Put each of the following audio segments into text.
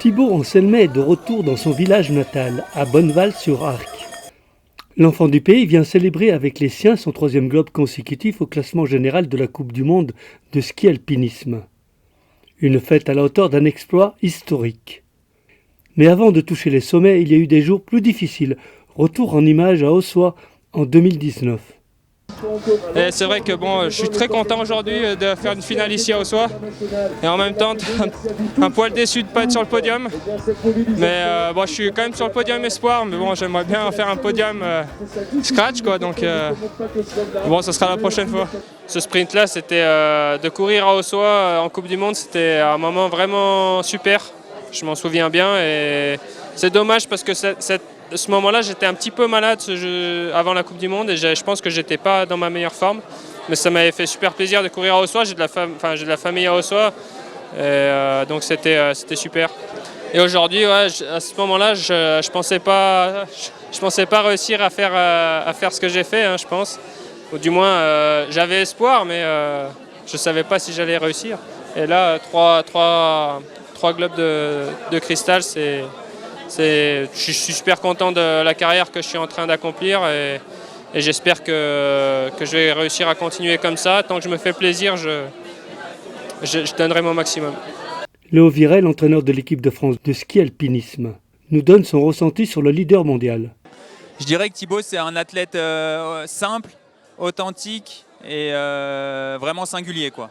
Thibaut Anselmet est de retour dans son village natal, à Bonneval-sur-Arc. L'enfant du pays vient célébrer avec les siens son 3e globe consécutif au classement général de la Coupe du Monde de ski alpinisme. Une fête à la hauteur d'un exploit historique. Mais avant de toucher les sommets, il y a eu des jours plus difficiles. Retour en images à Ossois en 2019. Et c'est vrai que je suis très content aujourd'hui de faire une finale ici à Ossois. Et en même temps, un poil déçu de ne pas être sur le podium. Mais je suis quand même sur le podium espoir. Mais j'aimerais bien faire un podium scratch, quoi. Donc ce sera la prochaine fois. Ce sprint-là, c'était de courir à Ossois en Coupe du Monde. C'était un moment vraiment super. Je m'en souviens bien. Et c'est dommage parce que ce moment-là, j'étais un petit peu malade avant la Coupe du Monde et je pense que j'étais pas dans ma meilleure forme. Mais ça m'avait fait super plaisir de courir à Ossois. J'ai de la famille à Ossois, donc c'était super. Et aujourd'hui, à ce moment-là, je pensais pas réussir à faire ce que j'ai fait, je pense. Ou du moins, j'avais espoir, mais je savais pas si j'allais réussir. Et là, trois globes de cristal, je suis super content de la carrière que je suis en train d'accomplir et j'espère que je vais réussir à continuer comme ça. Tant que je me fais plaisir, je donnerai mon maximum. Léo Virel, entraîneur de l'équipe de France de ski alpinisme, nous donne son ressenti sur le leader mondial. Je dirais que Thibaut, c'est un athlète simple, authentique et vraiment singulier, quoi.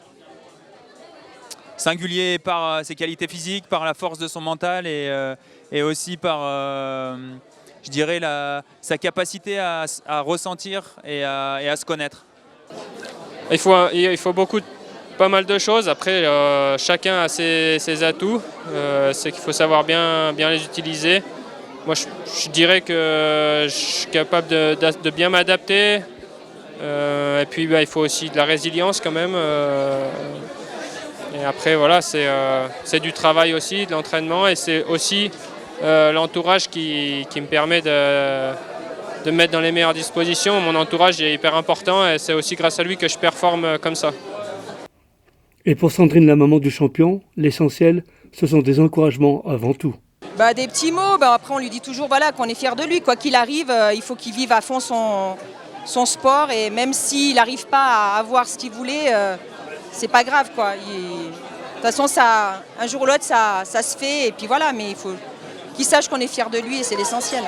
Singulier par ses qualités physiques, par la force de son mental et aussi par, je dirais, sa capacité à ressentir et à se connaître. Il faut pas mal de choses. Après, chacun a ses atouts. C'est qu'il faut savoir bien les utiliser. Moi, je dirais que je suis capable de bien m'adapter. Et puis, il faut aussi de la résilience quand même. Et après, c'est du travail aussi, de l'entraînement. Et c'est aussi l'entourage qui me permet de me mettre dans les meilleures dispositions. Mon entourage est hyper important et c'est aussi grâce à lui que je performe comme ça. Et pour Sandrine, la maman du champion, l'essentiel, ce sont des encouragements avant tout. Des petits mots, après on lui dit toujours qu'on est fier de lui. Quoi qu'il arrive, il faut qu'il vive à fond son sport et même s'il n'arrive pas à avoir ce qu'il voulait, c'est pas grave, quoi. De toute façon, un jour ou l'autre, ça se fait et puis voilà, mais il faut qu'il sache qu'on est fier de lui et c'est l'essentiel.